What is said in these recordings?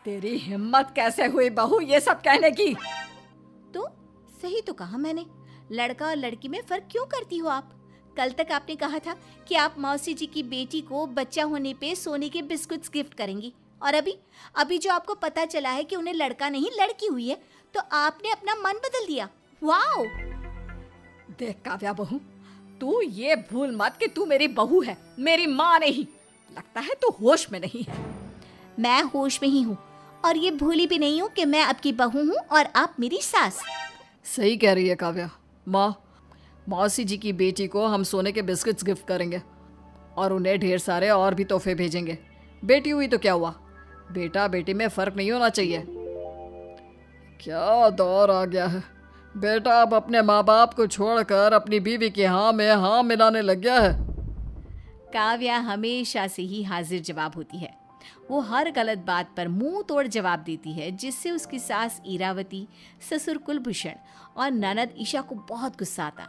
तेरी हिम्मत कैसे हुई बहू ये सब कहने की? तो सही तो कहा मैंने, लड़का और लड़की में फर्क क्यों करती हो आप? कल तक आपने कहा था कि आप मौसी जी की बेटी को बच्चा होने पे सोने के बिस्कुट्स गिफ्ट करेंगी, और अभी जो आपको पता चला है कि उन्हें लड़का नहीं लड़की हुई है, तो आपने अपना मन बदल दिया। वाओ! देख काव्या बहू, तू ये भूल मत कि तू मेरी बहू है, मेरी माँ नहीं। लगता है तू होश में नहीं है। मैं होश में ही हूँ, और ये भूली भी नहीं हूँ कि मैं आपकी बहू हूँ और आप मेरी सास। सही कह रही है काव्या। माँ, मौसी जी की बेटी को हम सोने के बिस्किट्स गिफ्ट करेंगे और उन्हें ढेर सारे और भी तोहफे भेजेंगे। बेटी हुई तो क्या हुआ, बेटा बेटी में फर्क नहीं होना चाहिए। क्या दौर आ गया है, बेटा अब अपने माँ बाप को छोड़कर अपनी बीवी की हाँ में हाँ मिलाने लग गया है। काव्या हमेशा से ही हाजिर जवाब होती है। वो हर गलत बात पर मुंह तोड़ जवाब देती है, जिससे उसकी सास इरावती, ससुर कुलभूषण और ननद ईशा को बहुत गुस्सा आता।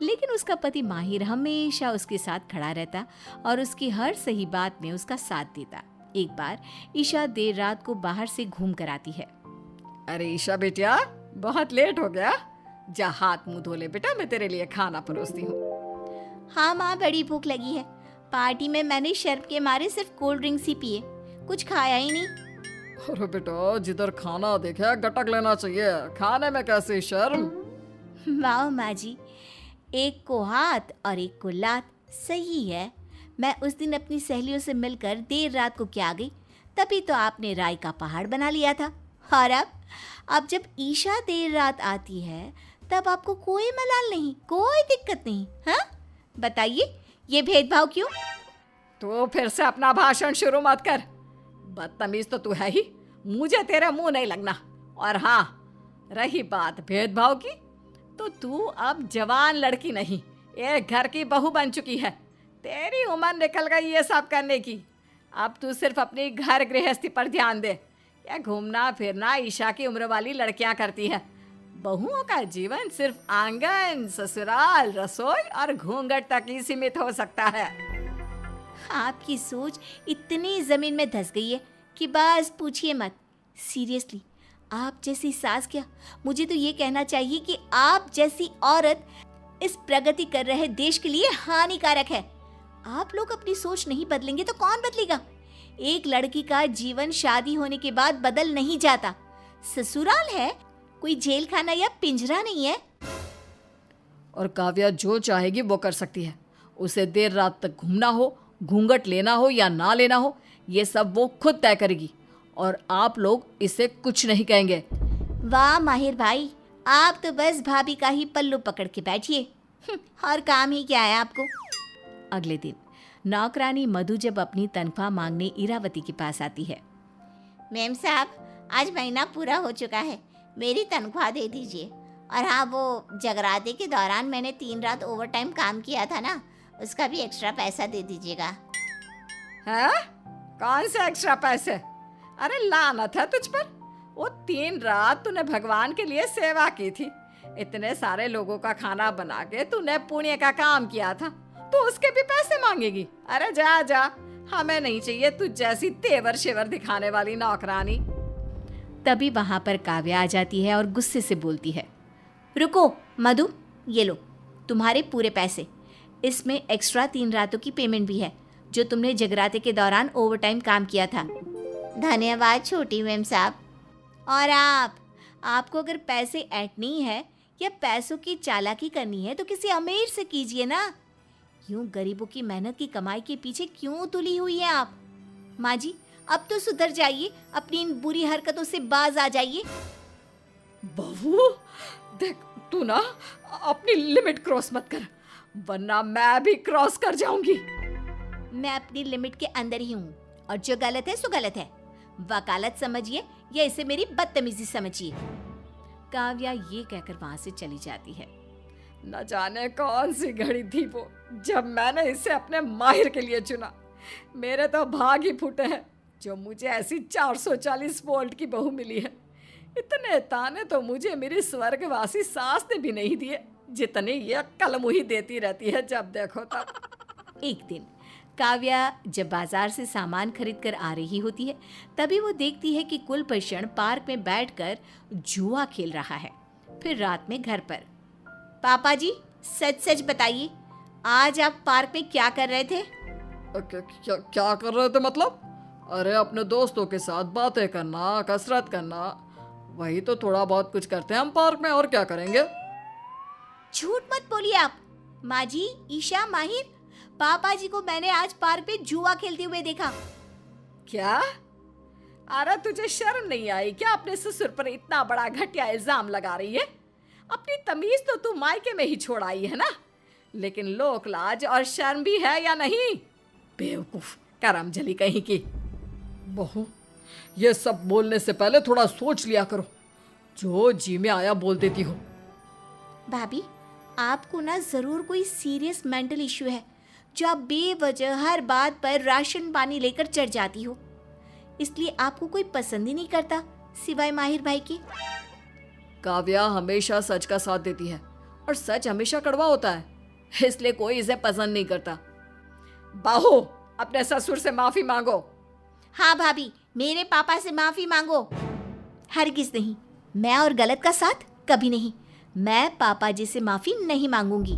लेकिन उसका पति माहिर हमेशा उसके साथ खड़ा रहता और उसकी हर सही बात में उसका साथ देता। एक बार ईशा देर रात को बाहर से घूम कर आती है। अरे ईशा बेटिया, बहुत लेट हो गया, जा हाथ मुंह धो ले बेटा, मैं तेरे लिए खाना परोसती हूँ। हाँ माँ, बड़ी भूख लगी है। पार्टी में मैंने शर्म के मारे सिर्फ कोल्ड ड्रिंक्स ही पिए, कुछ खाया ही नहीं। अरे बेटा, जिधर खाना देखे गटक लेना चाहिए, खाने में कैसे शर्म। वाह माँ जी, एक को हाथ और एक को लात, सही है। मैं उस दिन अपनी सहेलियों से मिलकर देर रात को क्या गई, तभी तो आपने राय का पहाड़ बना लिया था। और अब जब ईशा देर रात आती है तब आपको कोई मलाल नहीं, कोई दिक्कत नहीं। हाँ बताइए, ये भेदभाव क्यों? तो फिर से अपना भाषण शुरू मत कर, बदतमीज तो तू है ही, मुझे तेरा मुंह नहीं लगना। और हाँ, रही बात भेदभाव की, तो तू अब जवान लड़की नहीं, एक घर की बहू बन चुकी है। तेरी उम्र निकल गई ये सब करने की। अब तू सिर्फ अपनी घर गृहस्थी पर ध्यान दे। यह घूमना फिरना ईशा की उम्र वाली लड़कियां करती है। बहुओं का जीवन सिर्फ आंगन, ससुराल, रसोई और घूंघट तक ही सीमित हो सकता है। आपकी सोच इतनी जमीन में धंस गई है कि बस पूछिए मत। सीरियसली, आप जैसी सास क्या, मुझे तो ये कहना चाहिए कि आप जैसी औरत इस प्रगति कर रहे देश के लिए हानिकारक है। आप लोग अपनी सोच नहीं बदलेंगे तो कौन बदलेगा? एक लड़की का जीवन शादी होने के बाद बदल नहीं जाता। ससुराल है, कोई जेल खाना या पिंजरा नहीं है। और काव्या जो चाहेगी वो कर सकती है। उसे देर रात तक घूमना हो, घूंघट लेना हो या ना लेना हो, ये सब वो खुद तय करेगी और आप लोग इसे कुछ नहीं कहेंगे। वाह माहिर भाई, आप तो बस भाभी का ही पल्लू पकड़ के बैठिए, और काम ही क्या है आपको। अगले दिन नौकरानी मधु जब अपनी तनख्वाह मांगने इरावती के पास आती है। मैम साहब, आज महीना पूरा हो चुका है, मेरी तनख्वाह दे दीजिए। और हाँ, वो जगराते के दौरान मैंने 3 रात ओवर टाइम काम किया था ना, उसका भी एक्स्ट्रा पैसा दे दीजिएगा। हैं? कौन से एक्स्ट्रा पैसे? अरे लानत है तुझ पर, वो 3 रात तूने भगवान के लिए सेवा की थी, इतने सारे लोगों का खाना बना के तूने पुण्य का काम किया था, तो उसके भी पैसे मांगेगी? अरे जा जा, हमें नहीं चाहिए तुझ जैसी तेवर शेवर दिखाने वाली नौकरानी। तभी वहां पर काव्या आ जाती है और गुस्से से बोलती है, रुको मधु, ये लो तुम्हारे पूरे पैसे, इसमें एक्स्ट्रा 3 रातों की पेमेंट भी है जो तुमने जगराते के दौरान ओवर टाइम काम किया था। धन्यवाद छोटी मैम साहब। और आपको अगर पैसे ऐंठनी है या पैसों की चालाकी करनी है तो किसी अमीर से कीजिए ना। यूं गरीबों की मेहनत की कमाई के पीछे क्यों तुली हुई है आप? माँ जी, अब तो सुधर जाइए, अपनी इन बुरी हरकतों से बाज आ जाइए। बहू देख, तू ना अपनी लिमिट क्रॉस मत कर, वरना मैं भी क्रॉस कर जाऊंगी। मैं अपनी लिमिट के अंदर ही हूँ, और जो गलत है सो गलत है। वकालत समझिए या इसे मेरी बदतमीजी समझिए। काव्या ये कहकर वहां से चली जाती है। न जाने कौन सी घड़ी थी वो जब मैंने इसे अपने माहिर के लिए चुना। मेरे तो भाग ही फूटे हैं जो मुझे ऐसी 440 वोल्ट की बहू मिली है। इतने ताने तो मुझे मेरी स्वर्गवासी सास ने भी नहीं दिए, जितनी ये कलमुही देती रहती है जब देखो तब। एक दिन काव्या जब बाजार से सामान खरीद कर आ रही होती है, तभी वो देखती है कि कुलभूषण पार्क में बैठकर जुआ खेल रहा है। फिर रात में घर पर, पापा जी सच सच बताइए, आज आप पार्क में क्या कर रहे थे? क्या कर रहे थे मतलब? अरे अपने दोस्तों के साथ बातें करना, कसरत करना, वही तो थोड़ा बहुत कुछ करते हैं हम पार्क में, और क्या करेंगे? झूठ मत बोलिए आप। माँ जी, ईशा, माहिर, पापा जी को मैंने आज पार्क में जुआ खेलते हुए देखा। क्या? अरे तुझे शर्म नहीं आई क्या? अपने ससुर पर इतना बड़ा घटिया इल्जाम लगा रही है। अपनी तमीज तो तू मायके में ही छोड़ आई है ना, लेकिन लोक लाज और शर्म भी है या नहीं? बेवकूफ, करमजली कहीं की। बहू, ये सब बोलने से पहले थोड़ा सोच लिया करो, जो जी में आया बोल देती हो। भाभी, आपको ना जरूर कोई सीरियस मेंटल इश्यू है, जो आप बेवजह हर बात पर राशन पानी लेकर चढ़ जाती हो। इसलिए आपको कोई पसंद ही नहीं करता सिवाय माहिर भाई के। काव्या हमेशा सच का साथ देती है, और सच हमेशा कड़वा होता है, इसलिए कोई इसे पसंद नहीं करता। बाहू, अपने ससुर से माफी मांगो। हाँ भाभी, मेरे पापा से माफी मांगो। हरगिज नहीं, मैं और गलत का साथ कभी नहीं। मैं पापा जी से माफी नहीं मांगूंगी।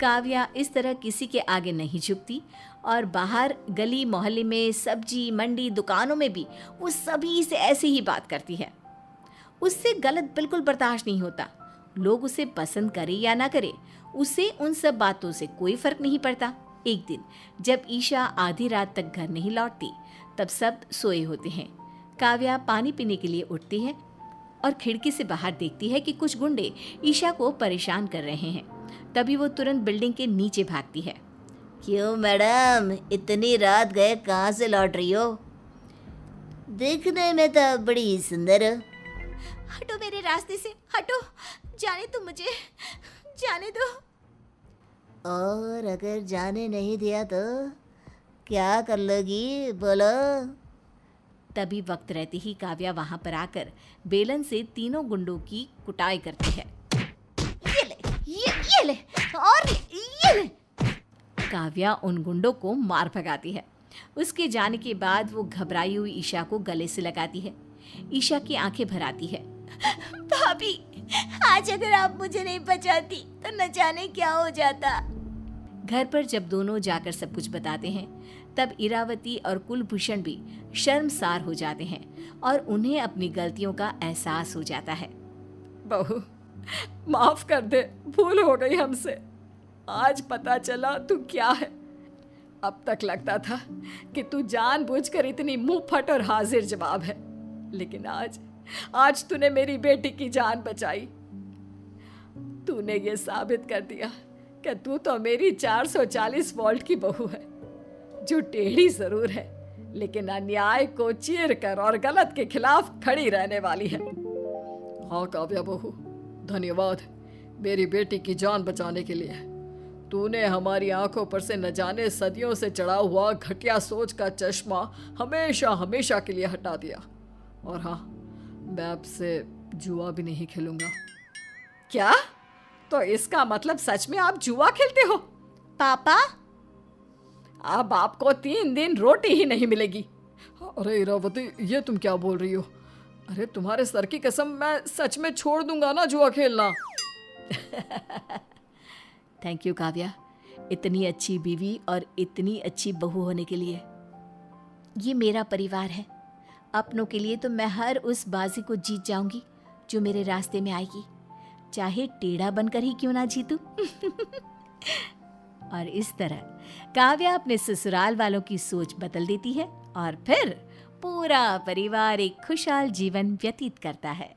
काव्या इस तरह किसी के आगे नहीं झुकती, और बाहर गली मोहल्ले में, सब्जी मंडी, दुकानों में भी वो सभी से ऐसे ही बात करती है। उससे गलत बिल्कुल बर्दाश्त नहीं होता। लोग उसे पसंद करे या ना करे, उसे उन सब बातों से कोई फर्क नहीं पड़ता। एक दिन जब ईशा आधी रात तक घर नहीं लौटती, तब सब सोए होते हैं। काव्या पानी पीने के लिए उठती है और खिड़की से बाहर देखती है कि कुछ गुंडे ईशा को परेशान कर रहे हैं। तभी वो तुरंत बिल्डिंग के नीचे भागती है। क्यों मैडम, इतनी रात गए कहाँ से लौट रही हो? देखने में तो बड़ी सुंदर हो। हटो मेरे रास्ते से, हटो, जाने दो मुझे, जाने दो। और अगर जाने नहीं दिया तो क्या कर लोगी, बोलो? तभी वक्त रहते ही काव्या वहां पर आकर बेलन से तीनों गुंडों की कुटाई करती है। ये ले, ये ले, और ये ले। काव्या उन गुंडों को मार भगाती है। उसके जाने के बाद वो घबराई हुई ईशा को गले से लगाती है। ईशा की आंखें भर आती है। भाभी, आज अगर आप मुझे नहीं बचाती तो न जाने क्या हो जाता। घर पर जब दोनों जाकर सब कुछ बताते हैं, तब इरावती और कुलभूषण भी शर्मसार हो जाते हैं और उन्हें अपनी गलतियों का एहसास हो जाता है। बहू, माफ कर दे, भूल हो गई हमसे। आज पता चला तू क्या है। अब तक लगता था कि तू जानबूझकर इतनी मुंहफट और हाजिर जवाब है, लेकिन आज तूने मेरी बेटी की जान बचाई। तूने ये साबित कर दिया कि तू तो मेरी 440 वोल्ट की बहू है, जो टेढ़ी जरूर है, लेकिन अन्याय को चीर कर और गलत के खिलाफ खड़ी रहने वाली है। हाँ काव्या बहू, धन्यवाद मेरी बेटी की जान बचाने के लिए। तूने हमारी आंखों पर से न जाने सदियों से चढ़ा हुआ घटिया सोच का चश्मा हमेशा हमेशा के लिए हटा दिया। और हाँ, मैं अब से जुआ भी नहीं खेलूंगा। क्या? तो इसका मतलब सच में आप जुआ खेलते हो? पापा, अब आपको 3 दिन रोटी ही नहीं मिलेगी। अरे इरावती, ये तुम क्या बोल रही हो? अरे तुम्हारे सर की कसम, मैं सच में छोड़ दूंगा ना जुआ खेलना। थैंक यू काव्या, इतनी अच्छी बीवी और इतनी अच्छी बहू होने के लिए। ये मेरा परिवार है। अपनों के लिए तो मैं हर उस बाजी को जीत जाऊंगी जो मेरे रास्ते में आएगी, चाहे टेढ़ा बनकर ही क्यों ना जीतूं। और इस तरह काव्या अपने ससुराल वालों की सोच बदल देती है और फिर पूरा परिवार एक खुशहाल जीवन व्यतीत करता है।